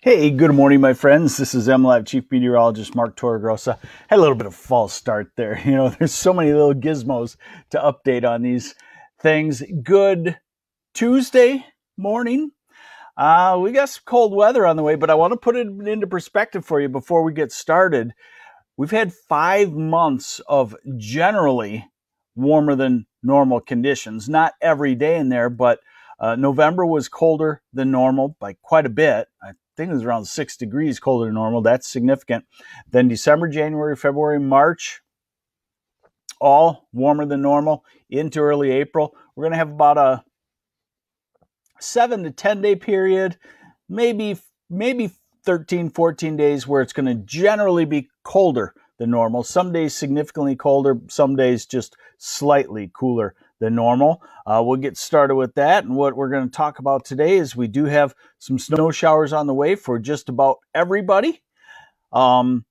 Hey, good morning, my friends. This is MLive Chief Meteorologist Mark Torregrossa. Had a little bit of false start there. There's so many little gizmos to update on these things. Good Tuesday morning. We got some cold weather on the way, but I want to put it into perspective for you before we get started. We've had 5 months of generally warmer than normal conditions. Not every day in there, but November was colder than normal by quite a bit. I think it was around 6 degrees colder than normal. That's significant. Then December, January, February, March, all warmer than normal into early April. We're going to have about a 7 to 10 day period, maybe 13, 14 days where it's going to generally be colder than normal. Some days significantly colder, some days just slightly cooler than normal. We'll get started with that. And what we're going to talk about today is we do have some snow showers on the way for just about everybody. And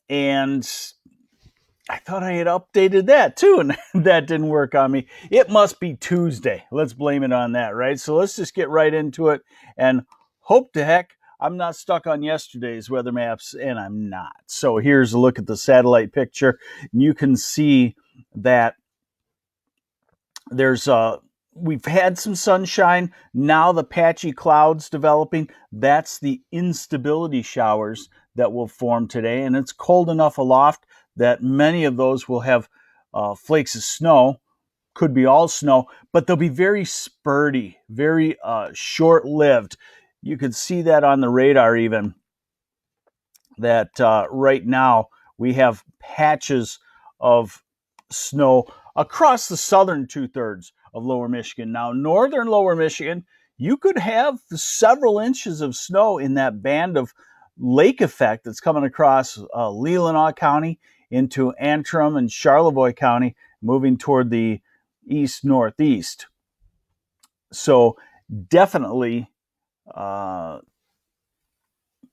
I thought I had updated that too, and that didn't work on me. It must be Tuesday. Let's blame it on that, right? So let's just get right into it and hope to heck I'm not stuck on yesterday's weather maps, and I'm not. So here's a look at the satellite picture. You can see that we've had some sunshine. Now the patchy clouds developing. That's the instability showers that will form today, and it's cold enough aloft that many of those will have flakes of snow. Could be all snow, but they'll be very spurty, very short-lived. You can see that on the radar even, that right now we have patches of snow across the southern two-thirds of lower Michigan. Now, northern lower Michigan, you could have several inches of snow in that band of lake effect that's coming across Leelanau County into Antrim and Charlevoix County, moving toward the east-northeast. So definitely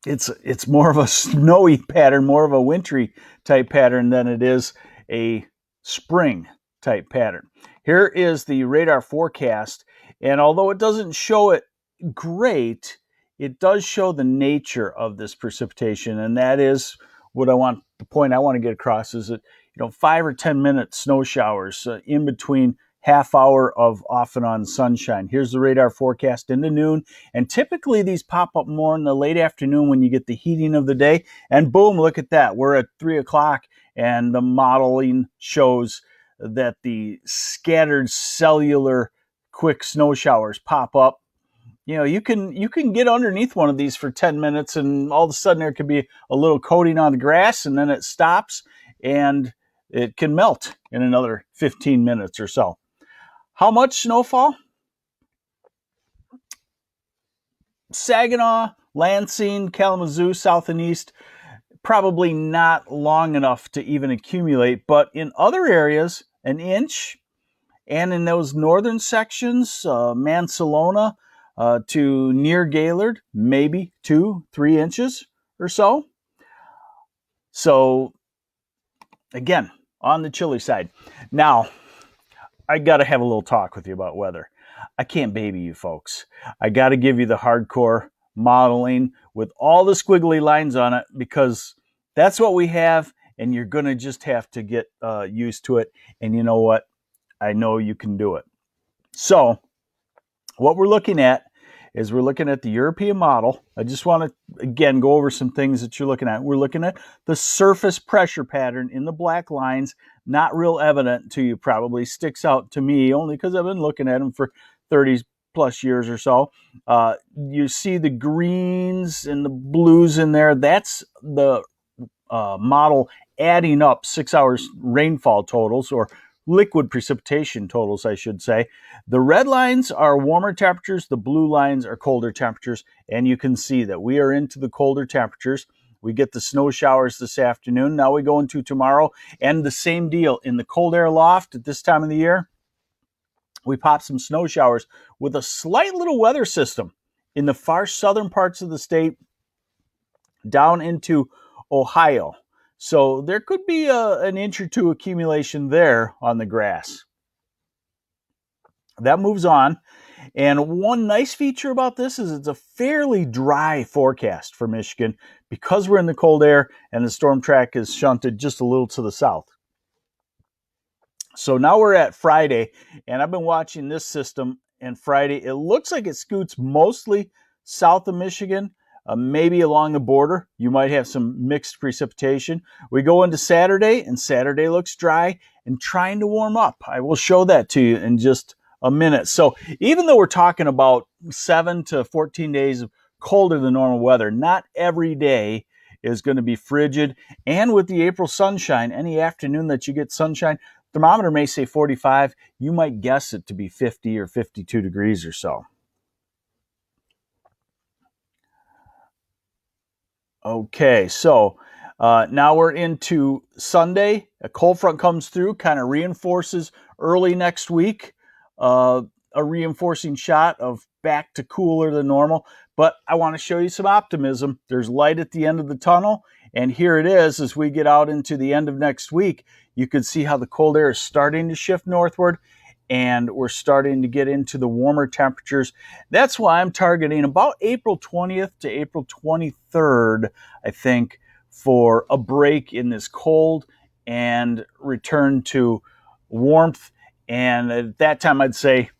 it's more of a snowy pattern, more of a wintry type pattern than it is a spring type pattern. Here is the radar forecast, and although it doesn't show it great, it does show the nature of this precipitation, and that is the point I want to get across is that 5 or 10 minute snow showers in between half hour of off and on sunshine. Here's the radar forecast into noon, and typically these pop up more in the late afternoon when you get the heating of the day, and boom, look at that. We're at 3 o'clock, and the modeling shows that the scattered cellular quick snow showers pop up. You can get underneath one of these for 10 minutes, and all of a sudden there could be a little coating on the grass, and then it stops, and it can melt in another 15 minutes or so. How much snowfall? Saginaw, Lansing, Kalamazoo, south and east, probably not long enough to even accumulate, but in other areas, an inch, and in those northern sections, Mansalona to near Gaylord, maybe 2-3 inches or so. So, again, on the chilly side. Now, I got to have a little talk with you about weather. I can't baby you folks. I got to give you the hardcore modeling with all the squiggly lines on it, because that's what we have, and you're going to just have to get used to it. And you know what? I know you can do it. So what we're looking at is we're looking at the European model. I just want to, again, go over some things that you're looking at. We're looking at the surface pressure pattern in the black lines. Not real evident to you, probably. Sticks out to me only because I've been looking at them for 30 plus years or so. You see the greens and the blues in there. That's the model adding up 6 hours rainfall totals, or liquid precipitation totals, I should say. The red lines are warmer temperatures, the blue lines are colder temperatures, and you can see that we are into the colder temperatures. We get the snow showers this afternoon. Now we go into tomorrow, and the same deal. In the cold air loft at this time of the year, we pop some snow showers with a slight little weather system in the far southern parts of the state down into Ohio. So there could be an inch or two accumulation there on the grass. That moves on, And one nice feature about this is it's a fairly dry forecast for Michigan because we're in the cold air and the storm track is shunted just a little to the south. So now we're at Friday, and I've been watching this system, and Friday, it looks like it scoots mostly south of Michigan, maybe along the border. You might have some mixed precipitation. We go into Saturday, and Saturday looks dry and trying to warm up. I will show that to you in just a minute. So even though we're talking about 7 to 14 days of colder than normal weather, not every day is going to be frigid. And with the April sunshine, any afternoon that you get sunshine, thermometer may say 45. You might guess it to be 50 or 52 degrees or so. Okay, so now we're into Sunday. A cold front comes through, kind of reinforces early next week. A reinforcing shot of back to cooler than normal. But I want to show you some optimism. There's light at the end of the tunnel. And here it is as we get out into the end of next week. You can see how the cold air is starting to shift northward, and we're starting to get into the warmer temperatures. That's why I'm targeting about April 20th to April 23rd, I think, for a break in this cold and return to warmth. And at that time, I'd say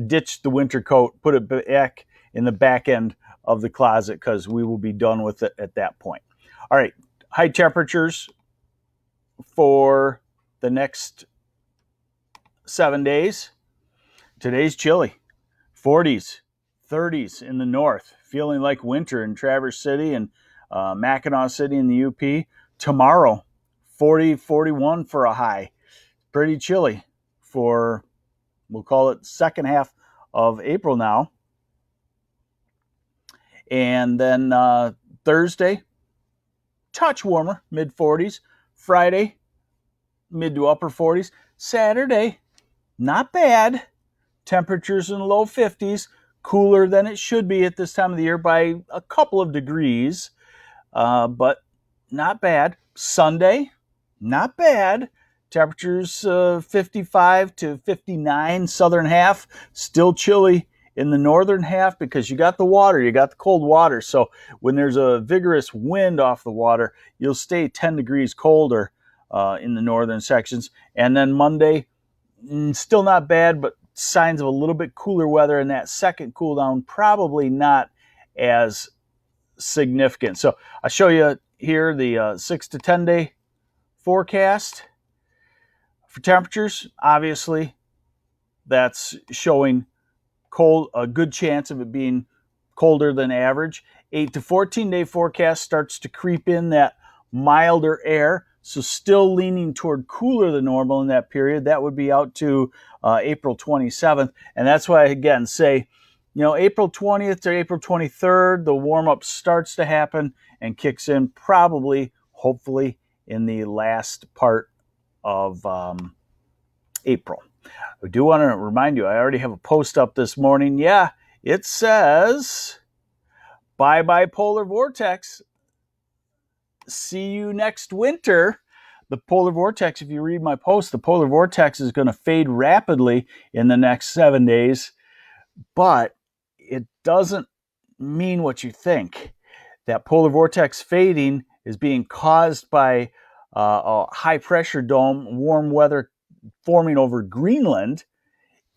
ditch the winter coat, put it back in the back end of the closet because we will be done with it at that point. All right, high temperatures for the next 7 days. Today's chilly, 40s, 30s in the north, feeling like winter in Traverse City and Mackinac City in the UP. Tomorrow, 40, 41 for a high. Pretty chilly for, we'll call it second half of April now. And then Thursday, touch warmer, mid 40s. Friday, mid to upper 40s. Saturday, not bad. Temperatures in the low 50s, cooler than it should be at this time of the year by a couple of degrees, but not bad. Sunday, not bad. Temperatures 55 to 59, southern half, still chilly in the northern half because you got the water, you got the cold water. So when there's a vigorous wind off the water, you'll stay 10 degrees colder in the northern sections. And then Monday, still not bad, but signs of a little bit cooler weather, and that second cool down probably not as significant. So I'll show you here the 6 to 10 day forecast for temperatures. Obviously, that's showing cold, a good chance of it being colder than average. 8 to 14 day forecast starts to creep in that milder air. So still leaning toward cooler than normal in that period. That would be out to April 27th. And that's why I, again, say, April 20th to April 23rd, the warm-up starts to happen and kicks in probably, hopefully, in the last part of April. I do want to remind you, I already have a post up this morning. Yeah, it says, bye-bye polar vortex. See you next winter. The polar vortex, if you read my post, the polar vortex is going to fade rapidly in the next 7 days, but it doesn't mean what you think. That polar vortex fading is being caused by a high pressure dome, warm weather forming over Greenland,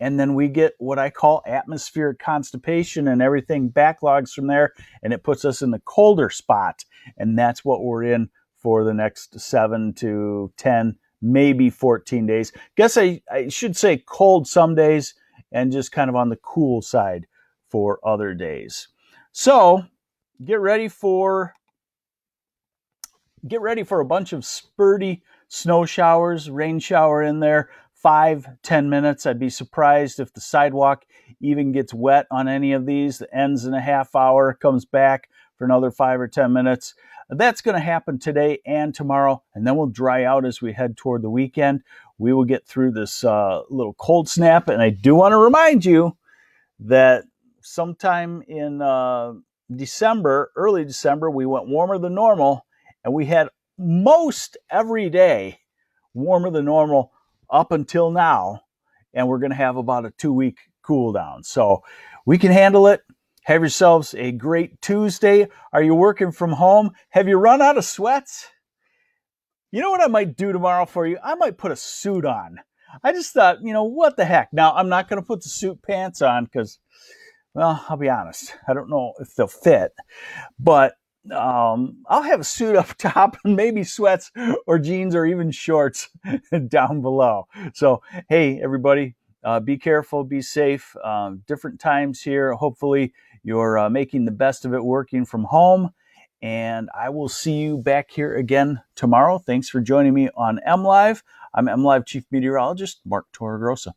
and then we get what I call atmospheric constipation, and everything backlogs from there, and it puts us in the colder spot. And that's what we're in for the next 7 to 10, maybe 14 days. Guess I should say cold some days and just kind of on the cool side for other days. So get ready for a bunch of spurty snow showers, rain shower in there. 5-10 minutes. I'd be surprised if the sidewalk even gets wet on any of these. It ends in a half hour, comes back for another 5 or 10 minutes. That's going to happen today and tomorrow, and then we'll dry out as we head toward the weekend. We will get through this little cold snap, and I do want to remind you that sometime in December, early December, we went warmer than normal, and we had most every day warmer than normal up until now, and we're going to have about a 2-week cool down. So we can handle it. Have yourselves a great Tuesday. Are you working from home? Have you run out of sweats? You know what I might do tomorrow for you? I might put a suit on. I just thought, what the heck? Now, I'm not going to put the suit pants on because, well, I'll be honest. I don't know if they'll fit. But I'll have a suit up top and maybe sweats or jeans or even shorts down below. So, hey, everybody, be careful, be safe. Different times here. Hopefully, you're making the best of it working from home. And I will see you back here again tomorrow. Thanks for joining me on MLive. I'm MLive Chief Meteorologist Mark Torregrossa.